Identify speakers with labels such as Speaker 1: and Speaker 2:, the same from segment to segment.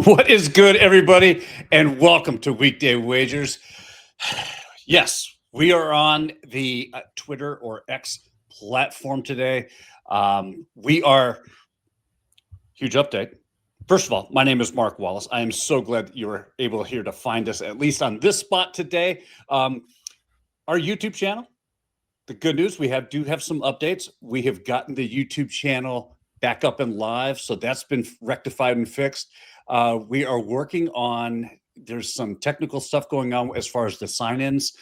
Speaker 1: What is good, everybody, and welcome to Weekday Wagers. Yes, we are on the Twitter or X platform today. We are huge update. First of all, my name is Mark Wallace. I am so glad that you were able here to find us, at least on this spot today. Our YouTube channel, the good news, we do have some updates. We have gotten the YouTube channel back up and live, so that's been rectified and fixed. We are working on, there's some technical stuff going on as far as the sign-ins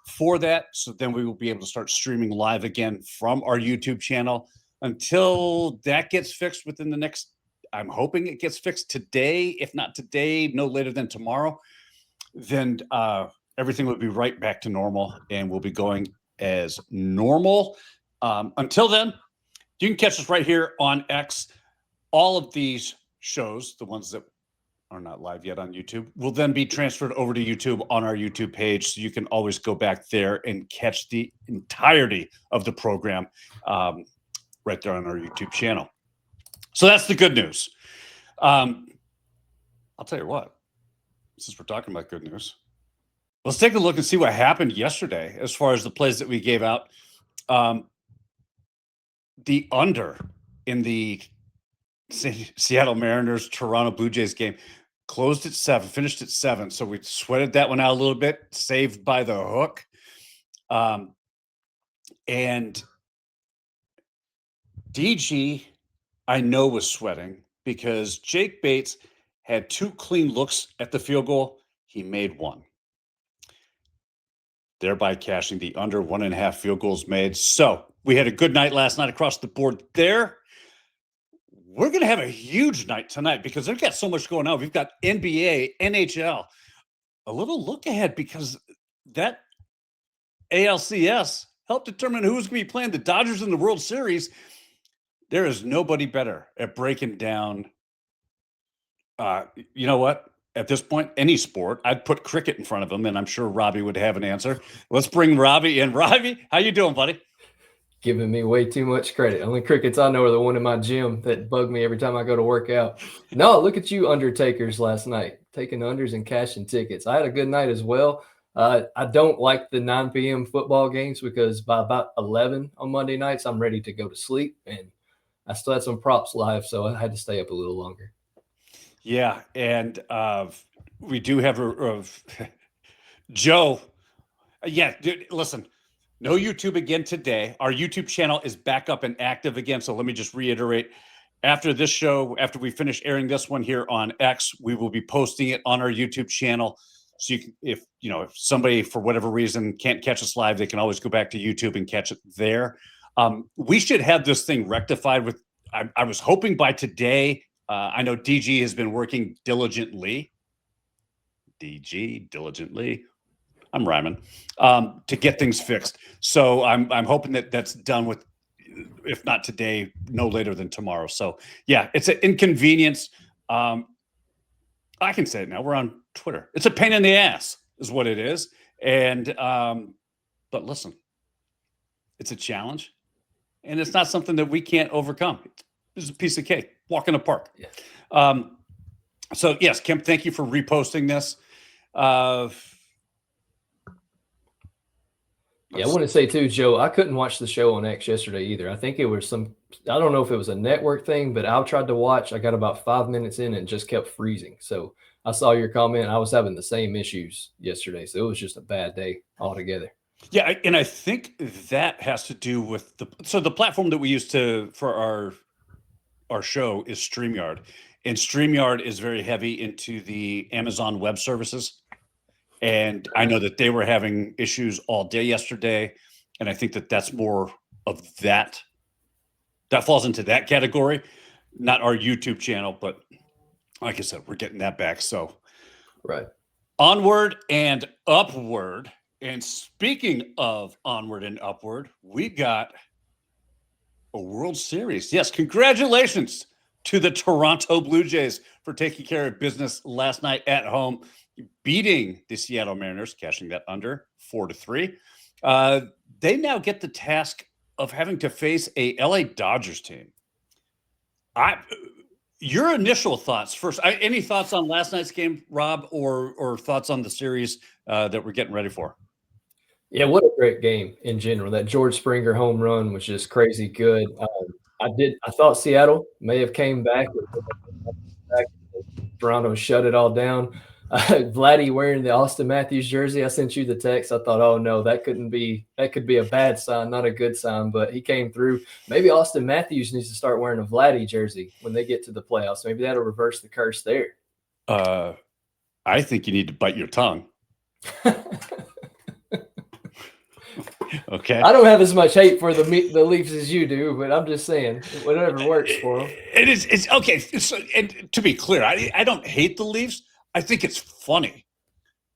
Speaker 1: for that. So then we will be able to start streaming live again from our YouTube channel. Until that gets fixed within the next, I'm hoping it gets fixed today. If not today, no later than tomorrow, then everything will be right back to normal and we'll be going as normal. Until then, you can catch us right here on X. All of these shows, the ones that are not live yet on YouTube, will then be transferred over to YouTube on our YouTube page. So you can always go back there and catch the entirety of the program right there on our YouTube channel. So that's the good news. I'll tell you what, since we're talking about good news, let's take a look and see what happened yesterday as far as the plays that we gave out. The under in the Seattle Mariners Toronto Blue Jays game closed at 7, finished at 7. So we sweated that one out a little bit, saved by the hook. And DG, I know, was sweating because Jake Bates had 2 clean looks at the field goal. He made 1, thereby cashing the under 1.5 field goals made. So we had a good night last night across the board there. We're going to have a huge night tonight because they've got so much going on. We've got NBA, NHL, a little look ahead because that ALCS helped determine who's going to be playing the Dodgers in the World Series. There is nobody better at breaking down, you know what? At this point, any sport, I'd put cricket in front of him, and I'm sure Robbie would have an answer. Let's bring Robbie in. Robbie, how you doing, buddy?
Speaker 2: Giving me way too much credit. Only crickets I know are the one in my gym that bug me every time I go to work out. No, look at you undertakers last night, taking unders and cashing tickets. I had a good night as well. I don't like the 9 p.m. football games because by about 11 on Monday nights, I'm ready to go to sleep. And I still had some props live, so I had to stay up a little longer.
Speaker 1: Yeah, and we do have Joe. Yeah, dude, listen. No YouTube again today. Our YouTube channel is back up and active again. So let me just reiterate. After this show, after we finish airing this one here on X, we will be posting it on our YouTube channel. So you can, if somebody for whatever reason can't catch us live, they can always go back to YouTube and catch it there. We should have this thing rectified with. I was hoping by today. I know DG has been working diligently. I'm rhyming, to get things fixed. So I'm hoping that that's done with, if not today, no later than tomorrow. So yeah, it's an inconvenience. I can say it now. We're on Twitter. It's a pain in the ass is what it is. And, but listen, it's a challenge and it's not something that we can't overcome. It's a piece of cake, walk in the park. Yeah. So yes, Kim, thank you for reposting this.
Speaker 2: Yeah, I want to say too, Joe, I couldn't watch the show on X yesterday either. I think it was I don't know if it was a network thing, but I tried to watch. I got about 5 minutes in and just kept freezing. So I saw your comment. I was having the same issues yesterday. So it was just a bad day altogether.
Speaker 1: Yeah, and I think that has to do with the platform that we use for our show is StreamYard. And StreamYard is very heavy into the Amazon Web Services. And I know that they were having issues all day yesterday. And I think that that's more of that. That falls into that category, not our YouTube channel. But like I said, we're getting that back. So
Speaker 2: right.
Speaker 1: Onward and upward. And speaking of onward and upward, we got a World Series. Yes, congratulations to the Toronto Blue Jays for taking care of business last night at home, beating the Seattle Mariners, cashing that under 4-3. They now get the task of having to face a LA Dodgers team. Your initial thoughts first. Any thoughts on last night's game, Rob, or thoughts on the series that we're getting ready for?
Speaker 2: Yeah, what a great game in general. That George Springer home run was just crazy good. I thought Seattle may have came back. Toronto shut it all down. Vladdy wearing the Austin Matthews jersey. I sent you the text. I thought, oh no, that could be a bad sign, not a good sign. But he came through. Maybe Austin Matthews needs to start wearing a Vladdy jersey when they get to the playoffs. Maybe that'll reverse the curse there.
Speaker 1: I think you need to bite your tongue. Okay.
Speaker 2: I don't have as much hate for the Leafs as you do, but I'm just saying, whatever works for them.
Speaker 1: It's okay. So, and to be clear, I don't hate the Leafs. I think it's funny.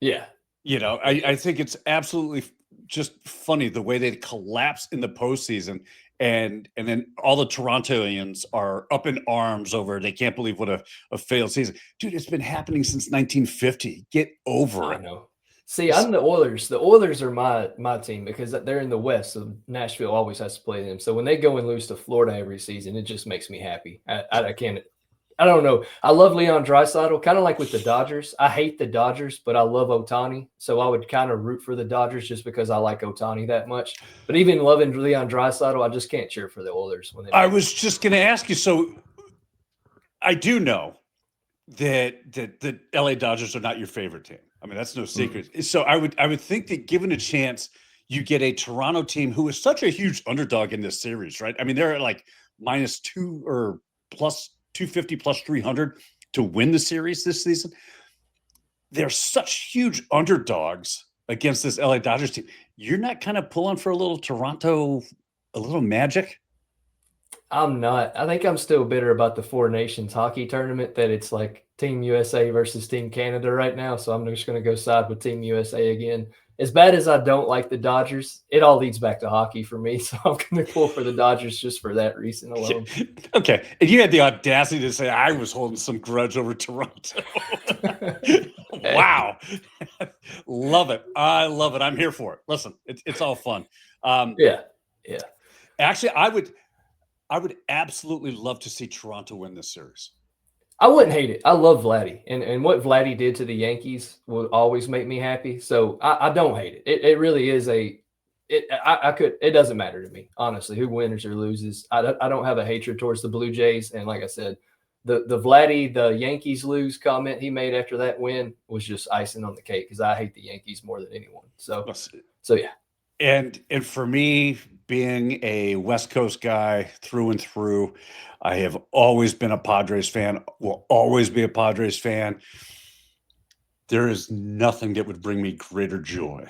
Speaker 2: Yeah.
Speaker 1: I think it's absolutely just funny the way they collapse in the postseason, and then all the Torontoians are up in arms over. They can't believe what a failed season, dude. It's been happening since 1950. Get over it.
Speaker 2: I know. See, I'm the Oilers. The Oilers are my team because they're in the West, so Nashville always has to play them. So when they go and lose to Florida every season, it just makes me happy. I can't. I don't know. I love Leon Draisaitl, kind of like with the Dodgers. I hate the Dodgers, but I love Ohtani. So I would kind of root for the Dodgers just because I like Ohtani that much. But even loving Leon Draisaitl, I just can't cheer for the Oilers.
Speaker 1: I was just going to ask you. So I do know that the LA Dodgers are not your favorite team. I mean, that's no secret. Mm-hmm. So I would think that given a chance, you get a Toronto team who is such a huge underdog in this series, right? I mean, they're at like -2 or plus 250 plus 300 to win the series this season. They're such huge underdogs against this LA Dodgers team. You're not kind of pulling for a little Toronto, a little magic?
Speaker 2: I'm not. I think I'm still bitter about the Four Nations hockey tournament, that it's like Team USA versus Team Canada right now. So I'm just going to go side with Team USA again. As bad as I don't like the Dodgers, it all leads back to hockey for me. So I'm going to pull for the Dodgers just for that reason alone.
Speaker 1: Okay. And you had the audacity to say I was holding some grudge over Toronto. Wow. Love it. I love it. I'm here for it. Listen, it's all fun.
Speaker 2: Yeah.
Speaker 1: Actually, I would absolutely love to see Toronto win this series.
Speaker 2: I wouldn't hate it. I love Vladdy, and what Vladdy did to the Yankees will always make me happy. So I don't hate it. It really is it doesn't matter to me, honestly, who wins or loses. I don't have a hatred towards the Blue Jays. And like I said, the Vladdy, the Yankees lose comment he made after that win was just icing on the cake because I hate the Yankees more than anyone. So yeah.
Speaker 1: And for me, being a West Coast guy through and through, I have always been a Padres fan, will always be a Padres fan. There is nothing that would bring me greater joy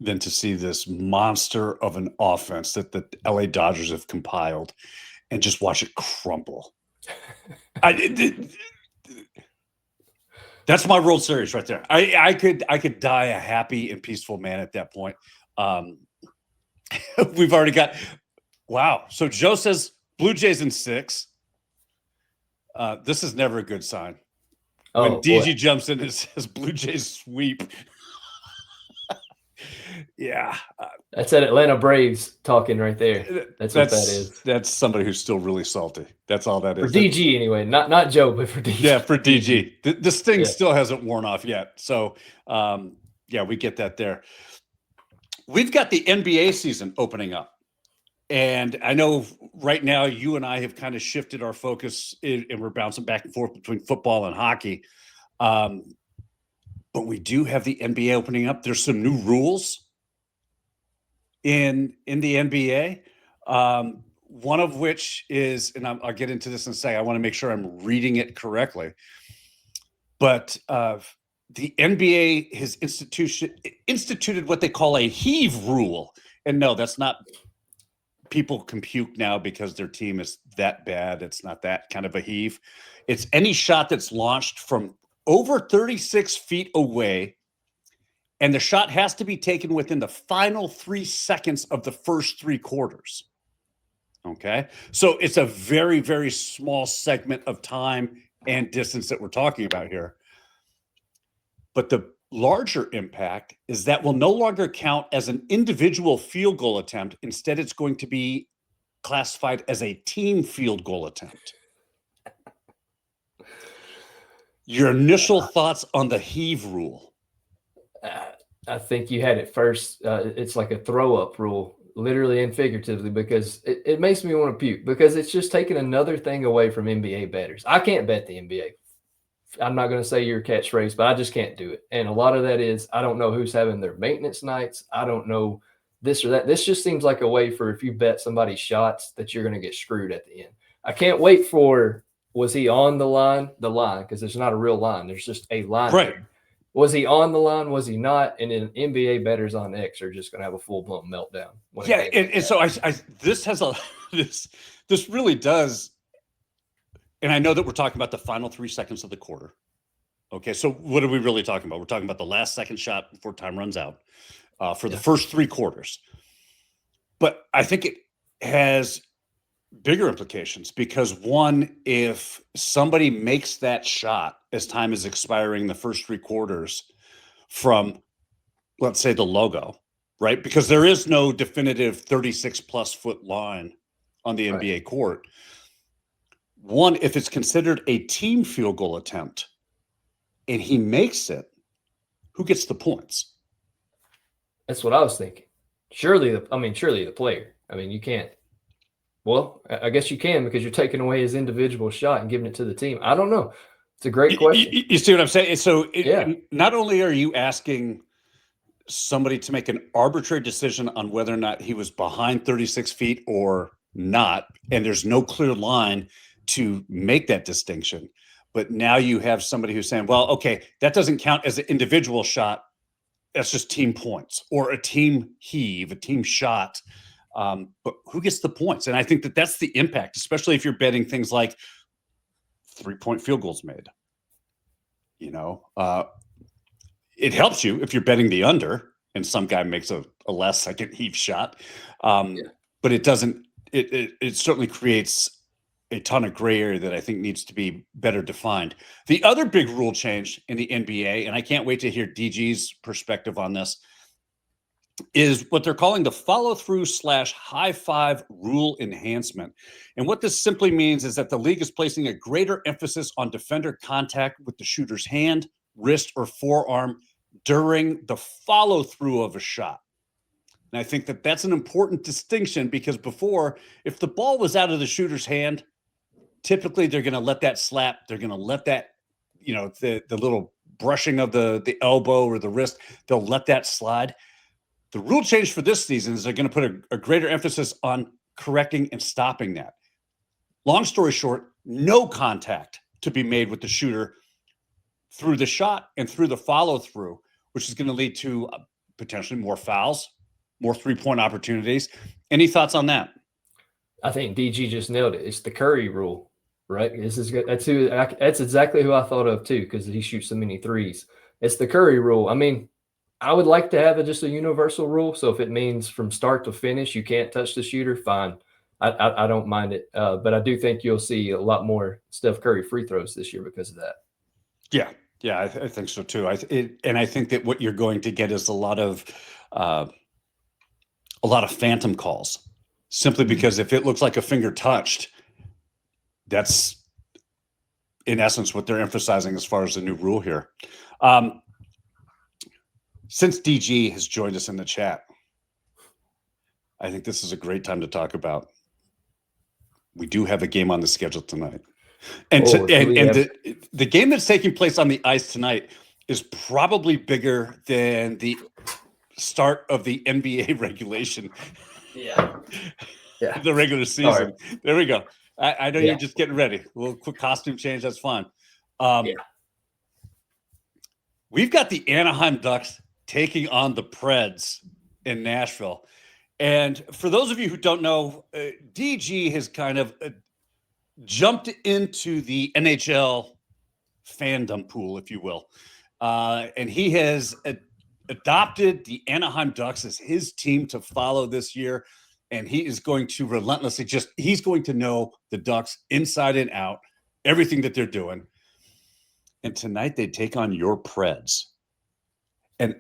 Speaker 1: than to see this monster of an offense that the LA Dodgers have compiled and just watch it crumble. That's my World Series right there. I could die a happy and peaceful man at that point. We've already got wow. So Joe says Blue Jays in 6. This is never a good sign. When DG jumps in and says Blue Jays sweep. Yeah.
Speaker 2: That's that Atlanta Braves talking right there. That's what that is.
Speaker 1: That's somebody who's still really salty. That's all that is.
Speaker 2: For DG anyway, not Joe, but for DG.
Speaker 1: Yeah, for DG. The sting still hasn't worn off yet. So, we get that there. We've got the NBA season opening up. And I know right now you and I have kind of shifted our focus and we're bouncing back and forth between football and hockey. But we do have the NBA opening up. There's some new rules in the NBA. One of which is, and I'll get into this in a second. I want to make sure I'm reading it correctly. But the NBA has instituted what they call a heave rule. And no, that's not people can puke now because their team is that bad. It's not that kind of a heave. It's any shot that's launched from over 36 feet away, and the shot has to be taken within the final 3 seconds of the first 3 quarters. Okay? So it's a very, very small segment of time and distance that we're talking about here. But the larger impact is that will no longer count as an individual field goal attempt. Instead, it's going to be classified as a team field goal attempt. Your initial thoughts on the heave rule?
Speaker 2: I think you had it first. It's like a throw-up rule, literally and figuratively, because it makes me want to puke because it's just taking another thing away from NBA bettors. I can't bet the NBA. I'm not going to say your catchphrase, but I just can't do it. And a lot of that is I don't know who's having their maintenance nights. I don't know this or that. This just seems like a way for if you bet somebody's shots that you're going to get screwed at the end. I can't wait for was he on the line? The line, because there's not a real line. There's just a line.
Speaker 1: Right.
Speaker 2: Was he on the line? Was he not? And then NBA bettors on X are just going to have a full-blown meltdown.
Speaker 1: Yeah, and so I this has a this really does. And I know that we're talking about the final 3 seconds of the quarter. Okay, so what are we really talking about? We're talking about the last second shot before time runs out for the first 3 quarters. But I think it has bigger implications because one, if somebody makes that shot as time is expiring the first 3 quarters from, let's say, the logo, right? Because there is no definitive 36 plus foot line on the NBA court. One, if it's considered a team field goal attempt and he makes it, who gets the points?
Speaker 2: That's what I was thinking. Surely the player. I mean, you can't. Well, I guess you can because you're taking away his individual shot and giving it to the team. I don't know. It's a great question.
Speaker 1: You see what I'm saying? So not only are you asking somebody to make an arbitrary decision on whether or not he was behind 36 feet or not, and there's no clear line to make that distinction. But now you have somebody who's saying, well, okay, that doesn't count as an individual shot. That's just team points or a team heave, a team shot. But who gets the points? And I think that that's the impact, especially if you're betting things like 3-point field goals made. It helps you if you're betting the under and some guy makes a last second heave shot. But it doesn't, it certainly creates a ton of gray area that I think needs to be better defined. The other big rule change in the NBA, and I can't wait to hear DG's perspective on this, is what they're calling the follow-through / high five rule enhancement. And what this simply means is that the league is placing a greater emphasis on defender contact with the shooter's hand, wrist, or forearm during the follow-through of a shot. And I think that that's an important distinction because before, if the ball was out of the shooter's hand, typically they're going to let that slap. They're going to let that, the little brushing of the elbow or the wrist, they'll let that slide. The rule change for this season is they're going to put a greater emphasis on correcting and stopping that. Long story short, no contact to be made with the shooter through the shot and through the follow-through, which is going to lead to potentially more fouls, more 3-point opportunities. Any thoughts on that?
Speaker 2: I think DG just nailed it. It's the Curry rule, right? This is good. That's exactly who I thought of too, because he shoots so many threes. It's the Curry rule. I mean, I would like to have just a universal rule. So if it means from start to finish, you can't touch the shooter, fine. I don't mind it. But I do think you'll see a lot more Steph Curry free throws this year because of that.
Speaker 1: Yeah, I think so too. And I think that what you're going to get is a lot of phantom calls, simply because if it looks like a finger touched, that's in essence what they're emphasizing as far as the new rule here. Since DG has joined us in the chat, I think this is a great time to talk about. We do have a game on the schedule tonight. And the game that's taking place on the ice tonight is probably bigger than the start of the NBA regulation.
Speaker 2: Yeah.
Speaker 1: The regular season. Right. There we go. I know you're just getting ready. A little quick costume change. That's fine. We've got the Anaheim Ducks taking on the Preds in Nashville. And for those of you who don't know, DG has kind of jumped into the NHL fandom pool, if you will. And he has adopted the Anaheim Ducks as his team to follow this year. And he is going to relentlessly he's going to know the Ducks inside and out, everything that they're doing. And tonight they take on your Preds. And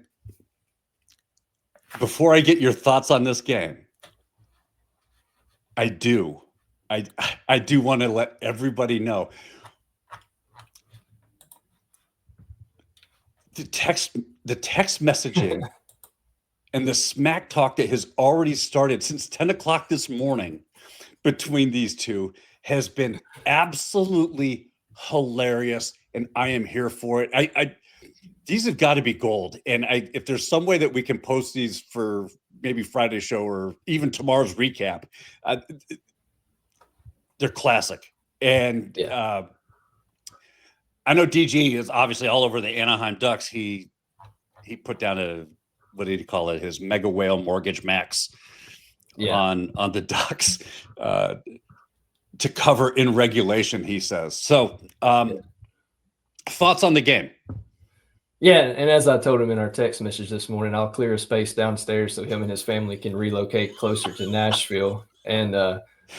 Speaker 1: before I get your thoughts on this game, I do want to let everybody know the text messaging and the smack talk that has already started since 10 o'clock this morning between these two has been absolutely hilarious, and I am here for it. I these have got to be gold, and if there's some way that we can post these for maybe Friday's show or even tomorrow's recap, they're classic. And I know DG is obviously all over the Anaheim Ducks. He put down what did he call it? His mega whale mortgage max on the Ducks to cover in regulation, he says. So thoughts on the game?
Speaker 2: Yeah, and as I told him in our text message this morning, I'll clear a space downstairs so him and his family can relocate closer to Nashville, and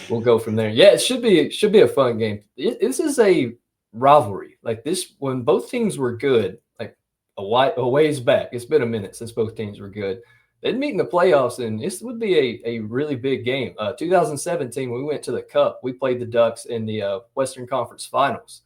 Speaker 2: we'll go from there. Yeah, it should be a fun game. This is a rivalry like this when both teams were good, like a ways back. It's been a minute since both teams were good. They'd meet in the playoffs, and this would be a really big game. 2017, we went to the Cup. We played the Ducks in the Western Conference Finals.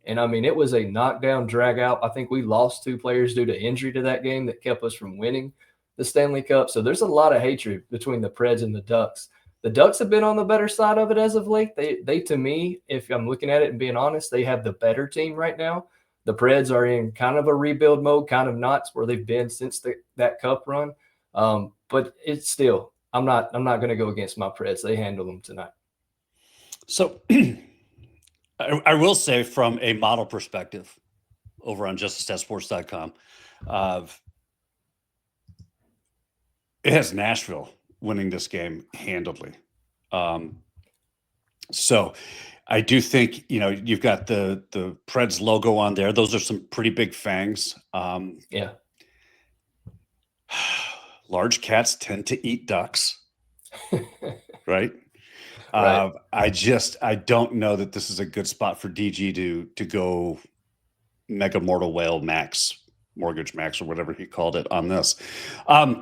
Speaker 2: And, I mean, it was a knockdown, drag-out. I think we lost 2 players due to injury to that game that kept us from winning the Stanley Cup. So there's a lot of hatred between the Preds and the Ducks. The Ducks have been on the better side of it as of late. They to me, if I'm looking at it and being honest, they have the better team right now. The Preds are in kind of a rebuild mode, kind of not where they've been since that Cup run. But it's still, I'm not going to go against my Preds. They handle them tonight.
Speaker 1: So I will say from a model perspective over on justicestatsports.com, it has Nashville winning this game handedly. So I do think, you've got the Preds logo on there. Those are some pretty big fangs. Large cats tend to eat ducks, right?
Speaker 2: Right.
Speaker 1: I don't know that this is a good spot for DG to go mega mortal whale max, mortgage max, or whatever he called it on this. I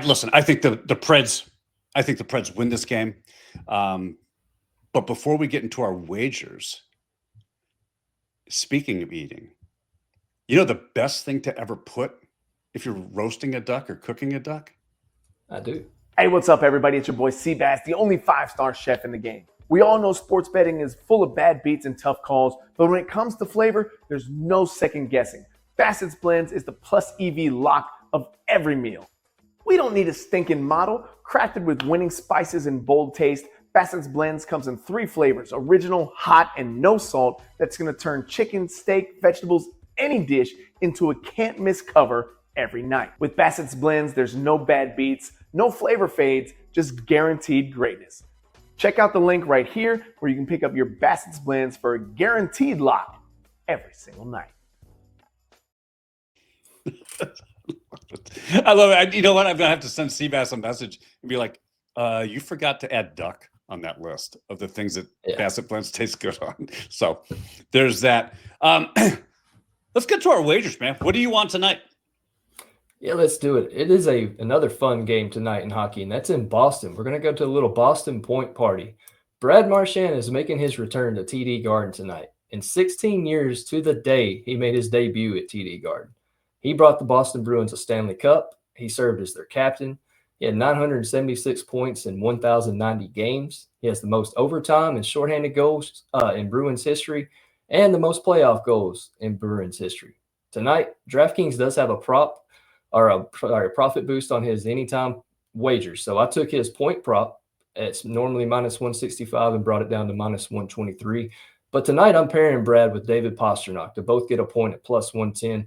Speaker 1: listen. I think the Preds win this game. But before we get into our wagers, speaking of eating, the best thing to ever put if you're roasting a duck or cooking a duck?
Speaker 2: I do.
Speaker 3: Hey, what's up, everybody? It's your boy Seabass, the only 5-star chef in the game. We all know sports betting is full of bad beats and tough calls, but when it comes to flavor, there's no second guessing. Bassett's Blends is the plus EV lock of every meal. We don't need a stinking model. Crafted with winning spices and bold taste, Bassett's Blends comes in 3 flavors, original, hot, and no salt, that's gonna turn chicken, steak, vegetables, any dish into a can't miss cover every night. With Bassett's Blends, there's no bad beats, no flavor fades, just guaranteed greatness. Check out the link right here where you can pick up your Bassett's Blends for a guaranteed lock every single night.
Speaker 1: I love it. You know what? I'm going to have to send Seabass a message and be like, you forgot to add duck on that list of the things that Bassett Blends taste good on. So there's that. Let's get to our wagers, man. What do you want tonight?
Speaker 2: Yeah, let's do it. It is another fun game tonight in hockey, and that's in Boston. We're going to go to a little Boston point party. Brad Marchand is making his return to TD Garden tonight. In 16 years to the day, he made his debut at TD Garden. He brought the Boston Bruins a Stanley Cup. He served as their captain. He had 976 points in 1,090 games. He has the most overtime and shorthanded goals in Bruins history and the most playoff goals in Bruins history. Tonight, DraftKings does have a profit boost on his anytime wagers. So I took his point prop. It's normally minus 165 and brought it down to minus 123. But tonight I'm pairing Brad with David Pastrnak to both get a point at plus 110.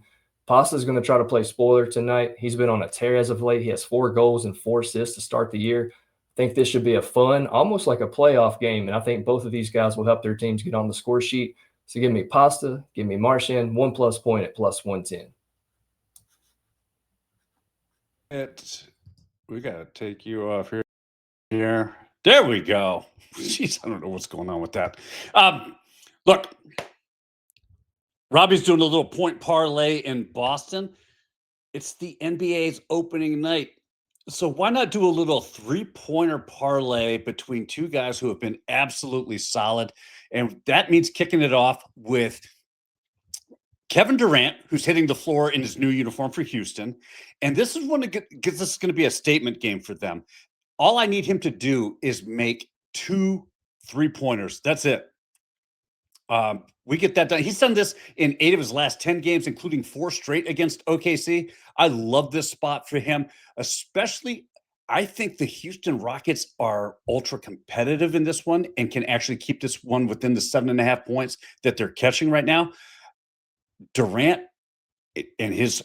Speaker 2: Pasta's going to try to play spoiler tonight. He's been on a tear as of late. He has 4 goals and 4 assists to start the year. I think this should be a fun, almost like a playoff game. And I think both of these guys will help their teams get on the score sheet. So give me Pasta, give me Marchand, 1+ point at plus 110.
Speaker 1: We got to take you off here. There we go. Jeez, I don't know what's going on with that. Look, Robbie's doing a little point parlay in Boston. It's the NBA's opening night. So why not do a little 3-pointer parlay between 2 guys who have been absolutely solid? And that means kicking it off with Kevin Durant, who's hitting the floor in his new uniform for Houston. And this is this is going to be a statement game for them. All I need him to do is make 2 3-pointers. That's it. We get that done. He's done this in 8 of his last 10 games, including 4 straight against OKC. I love this spot for him, especially I think the Houston Rockets are ultra competitive in this one and can actually keep this one within the 7.5 points that they're catching right now. Durant and his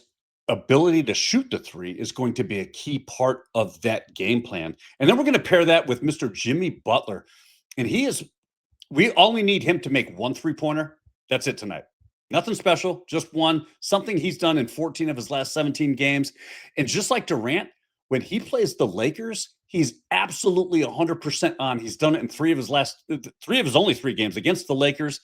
Speaker 1: ability to shoot the 3 is going to be a key part of that game plan. And then we're going to pair that with Mr. Jimmy Butler. And we only need him to make 1 3-pointer. That's it tonight. Nothing special, just one, something he's done in 14 of his last 17 games. And just like Durant, when he plays the Lakers, he's absolutely 100% on. He's done it in 3 of his only 3 games against the Lakers.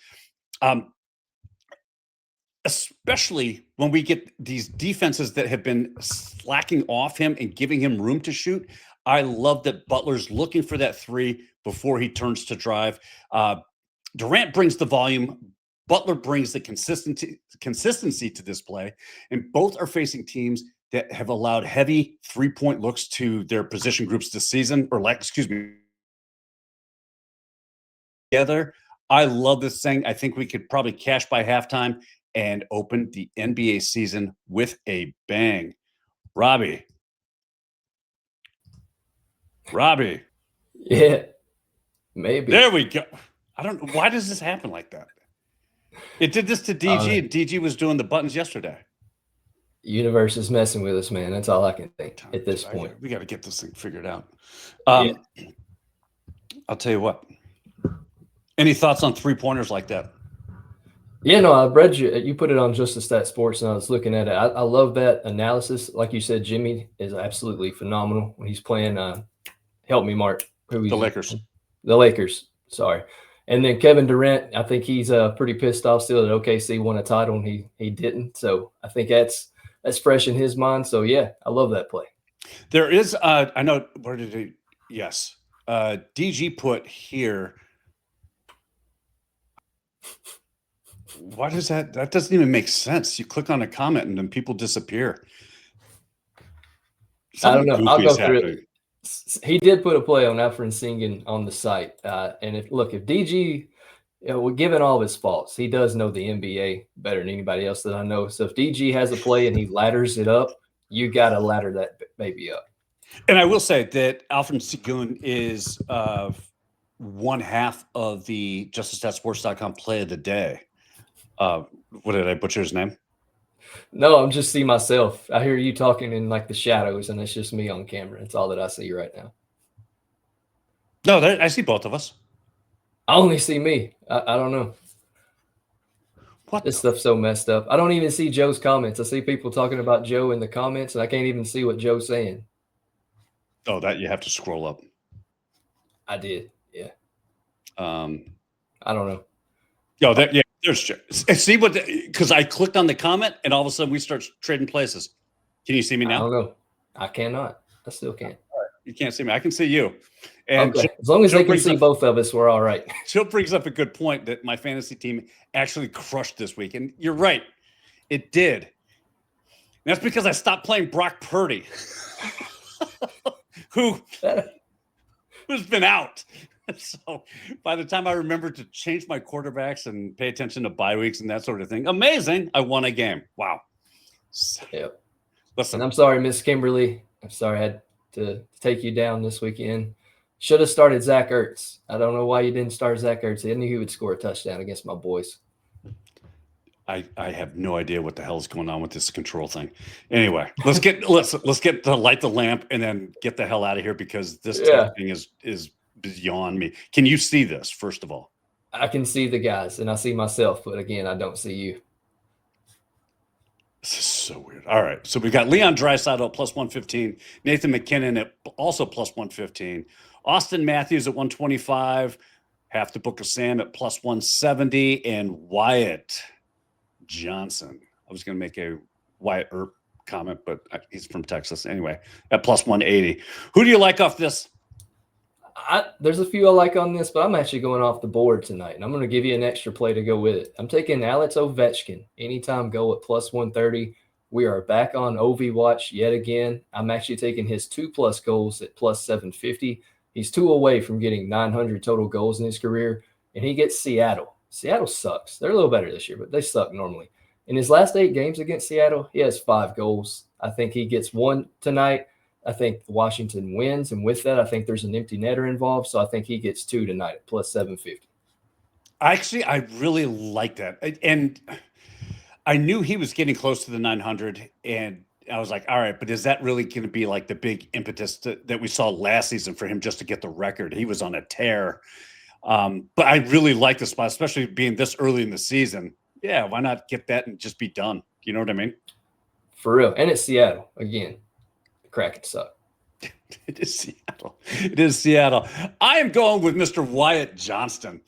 Speaker 1: Especially when we get these defenses that have been slacking off him and giving him room to shoot. I love that Butler's looking for that 3 before he turns to drive. Durant brings the volume. Butler brings the consistency to this play. And both are facing teams that have allowed heavy 3-point looks to their position groups this season, together. I love this thing. I think we could probably cash by halftime and open the NBA season with a bang. Robbie.
Speaker 2: Yeah, maybe.
Speaker 1: There we go. I don't know. Why does this happen like that? It did this to DG, and DG was doing the buttons yesterday.
Speaker 2: Universe is messing with us, man. That's all I can think at this point.
Speaker 1: We got to get this thing figured out.
Speaker 2: Yeah.
Speaker 1: I'll tell you what. Any thoughts on 3-pointers like that?
Speaker 2: Yeah, no, I read you put it on Just a Stat Sports, and I was looking at it. I love that analysis. Like you said, Jimmy is absolutely phenomenal when he's playing. Help me, Mark.
Speaker 1: The Lakers.
Speaker 2: The Lakers. Sorry. And then Kevin Durant, I think he's pretty pissed off still that OKC won a title and he didn't. So I think that's fresh in his mind. So yeah, I love that play.
Speaker 1: There is I know where did he? Yes, DG put here. Why does that? That doesn't even make sense. You click on a comment and then people disappear.
Speaker 2: Something I don't know. I'll go through it. He did put a play on Alfred Singin on the site. And if DG, given all of his faults, he does know the NBA better than anybody else that I know. So if DG has a play and he ladders it up, you got to ladder that baby up.
Speaker 1: And I will say that Alfred Singin is 1/2 of the JusticeStatSports.com play of the day. What did I butcher his name?
Speaker 2: No, I'm just seeing myself. I hear you talking in like the shadows, and it's just me on camera. It's all that I see right now.
Speaker 1: No, I see both of us.
Speaker 2: I only see me. I don't know.
Speaker 1: What?
Speaker 2: This stuff's so messed up. I don't even see Joe's comments. I see people talking about Joe in the comments, and I can't even see what Joe's saying.
Speaker 1: Oh, that you have to scroll up.
Speaker 2: I did. Yeah.
Speaker 1: I
Speaker 2: don't know.
Speaker 1: Oh, yeah. There's Joe. See what? Because I clicked on the comment, and all of a sudden we start trading places. Can you see me now?
Speaker 2: I don't know. I cannot. I still can't.
Speaker 1: You can't see me. I can see you. And
Speaker 2: okay. As long as they can see both of us, we're all right.
Speaker 1: Jill brings up a good point that my fantasy team actually crushed this week. And you're right. It did. And that's because I stopped playing Brock Purdy, who's been out. So by the time I remembered to change my quarterbacks and pay attention to bye weeks and that sort of thing, amazing. I won a game. Wow.
Speaker 2: Yep.
Speaker 1: Listen.
Speaker 2: And I'm sorry, Miss Kimberly. I'm sorry I had to take you down this weekend. Should have started Zach Ertz. I don't know why you didn't start Zach Ertz. I knew he would score a touchdown against my boys.
Speaker 1: I have no idea what the hell is going on with this control thing. Anyway, let's get to light the lamp and then get the hell out of here because this thing is beyond me. Can you see this, first of all?
Speaker 2: I can see the guys, and I see myself, but again, I don't see you.
Speaker 1: This is so weird. All right, so we got Leon Draisaitl at plus 115, Nathan McKinnon at also plus 115, Austin Matthews at 125, half the Book of Sam at plus 170, and Wyatt Johnson. I was going to make a Wyatt Earp comment, but he's from Texas anyway, at plus 180. Who do you like off this?
Speaker 2: There's a few I like on this, but I'm actually going off the board tonight, and I'm going to give you an extra play to go with it. I'm taking Alex Ovechkin, anytime goal at plus 130. We are back on OV watch yet again. I'm actually taking his 2+ goals at plus 750. He's 2 away from getting 900 total goals in his career, and he gets Seattle. Seattle sucks. They're a little better this year, but they suck normally. In his last 8 games against Seattle, he has 5 goals. I think he gets 1 tonight. I think Washington wins, and with that, I think there's an empty netter involved, so I think he gets 2 tonight at plus 750.
Speaker 1: Actually, I really like that. And I knew he was getting close to the 900, and I was like, all right, but is that really going to be like the big impetus that we saw last season for him just to get the record? He was on a tear. But I really like the spot, especially being this early in the season. Yeah, why not get that and just be done? You know what I mean?
Speaker 2: For real. And it's Seattle again. Kraken suck.
Speaker 1: It is Seattle. It is Seattle. I am going with Mr. Wyatt Johnston.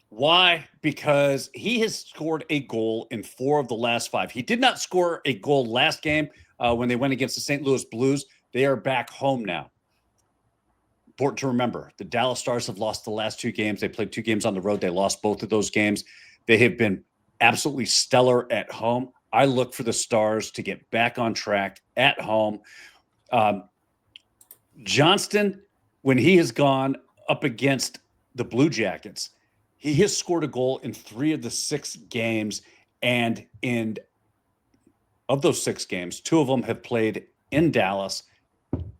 Speaker 1: Why? Because he has scored a goal in 4 of the last 5. He did not score a goal last game when they went against the St. Louis Blues. They are back home now. Important to remember, the Dallas Stars have lost the last 2 games. They played 2 games on the road. They lost both of those games. They have been absolutely stellar at home. I look for the Stars to get back on track at home. Johnston, when he has gone up against the Blue Jackets, he has scored a goal in 3 of the 6 games. And of those 6 games, 2 of them have played in Dallas.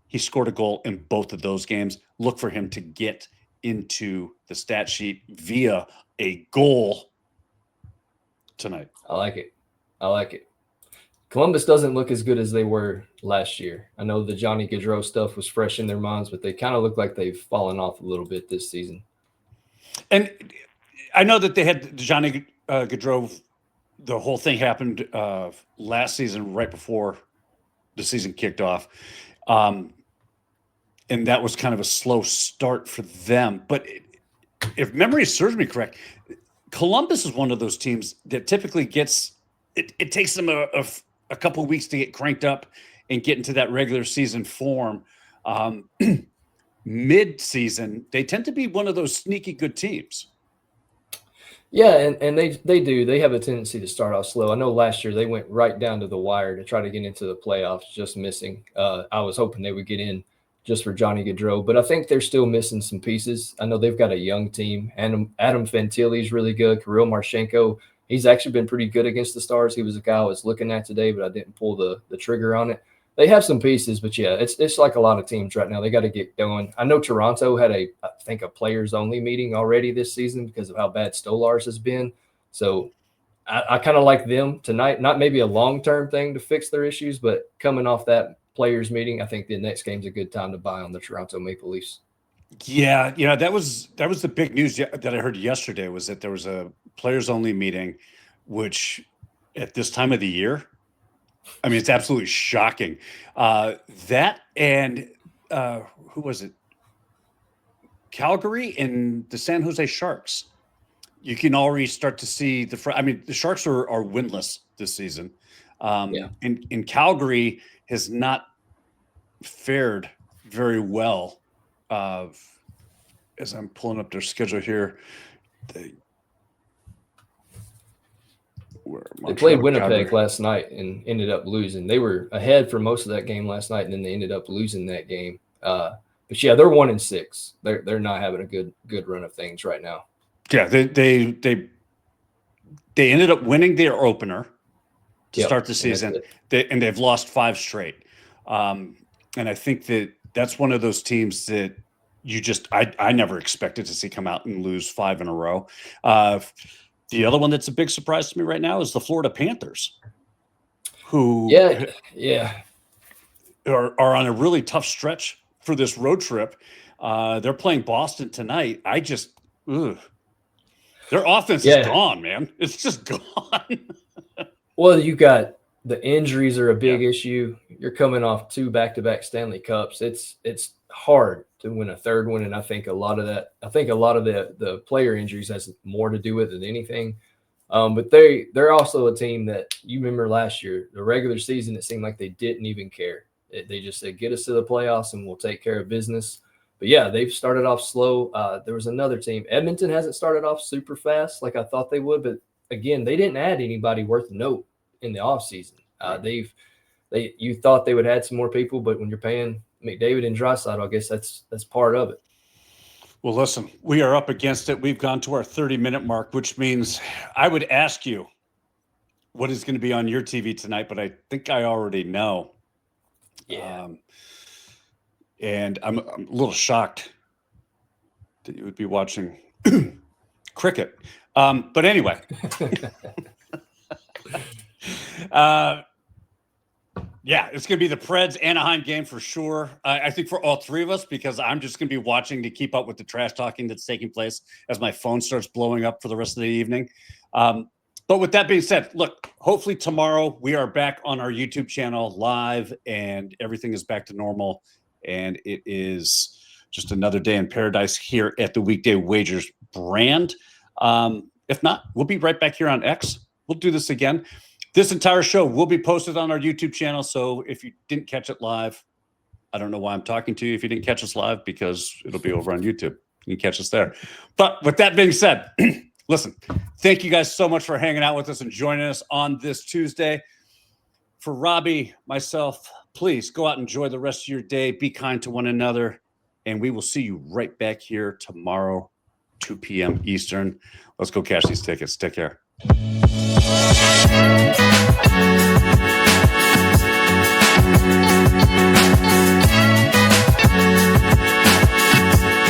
Speaker 1: He scored a goal in both of those games. Look for him to get into the stat sheet via a goal tonight.
Speaker 2: I like it. I like it. Columbus doesn't look as good as they were last year. I know the Johnny Gaudreau stuff was fresh in their minds, but they kind of look like they've fallen off a little bit this season.
Speaker 1: And I know that they had Johnny Gaudreau. The whole thing happened last season, right before the season kicked off. And that was kind of a slow start for them. But if memory serves me correct, Columbus is one of those teams that typically gets it takes them a couple of weeks to get cranked up and get into that regular season form. Mid-season, they tend to be one of those sneaky good teams.
Speaker 2: Yeah, and they do. They have a tendency to start off slow. I know last year they went right down to the wire to try to get into the playoffs, just missing. I was hoping they would get in just for Johnny Gaudreau, but I think they're still missing some pieces. I know they've got a young team. Adam Fantilli is really good. Kirill Marchenko, he's actually been pretty good against the Stars. He was a guy I was looking at today, but I didn't pull the trigger on it. They have some pieces, but yeah, it's like a lot of teams right now. They got to get going. I know Toronto had I think a players-only meeting already this season because of how bad Stolarz has been. So I kind of like them tonight. Not maybe a long-term thing to fix their issues, but coming off that players meeting, I think the next game's a good time to buy on the Toronto Maple Leafs.
Speaker 1: Yeah, that was the big news that I heard yesterday was that there was a players-only meeting, which at this time of the year, I mean, it's absolutely shocking. That and who was it? Calgary and the San Jose Sharks. You can already start to see the Sharks are winless this season. And Calgary has not fared very well. As I'm pulling up their schedule here, they
Speaker 2: played Winnipeg last night and ended up losing. They were ahead for most of that game last night, and then they ended up losing that game. But yeah, they're 1-6. They're not having a good run of things right now.
Speaker 1: Yeah, they ended up winning their opener to start the season, and they've lost 5 straight. And I think that's one of those teams that I never expected to see come out and lose 5 in a row. The other one that's a big surprise to me right now is the Florida Panthers, who are on a really tough stretch for this road trip. They're playing Boston tonight. Their offense is gone, man. It's just gone.
Speaker 2: Well, you got the injuries are a big issue. You're coming off 2 back-to-back Stanley Cups. It's hard to win a third one, and I think a lot of the player injuries has more to do with it than anything. But they're also a team that you remember last year, the regular season, it seemed like they didn't even care. They just said, get us to the playoffs and we'll take care of business. But yeah, they've started off slow. There was another team. Edmonton hasn't started off super fast like I thought they would, but again, they didn't add anybody worth note in the offseason. You thought they would add some more people, but when you're paying McDavid and Draisaitl, I guess that's part of it.
Speaker 1: Well, listen, we are up against it. We've gone to our 30-minute mark, which means I would ask you what is going to be on your TV tonight, but I think I already know.
Speaker 2: Yeah.
Speaker 1: And I'm a little shocked that you would be watching cricket. But anyway. Yeah, it's going to be the Preds Anaheim game for sure. I think for all three of us, because I'm just going to be watching to keep up with the trash talking that's taking place as my phone starts blowing up for the rest of the evening. But with that being said, look, hopefully tomorrow we are back on our YouTube channel live and everything is back to normal. And it is just another day in paradise here at the Weekday Wagers brand. If not, we'll be right back here on X. We'll do this again. This entire show will be posted on our YouTube channel. So if you didn't catch it live, I don't know why I'm talking to you if you didn't catch us live, because it'll be over on YouTube. You can catch us there. But with that being said, listen, thank you guys so much for hanging out with us and joining us on this Tuesday. For Robbie, myself, please go out and enjoy the rest of your day. Be kind to one another. And we will see you right back here tomorrow, 2 p.m. Eastern. Let's go cash these tickets. Take care.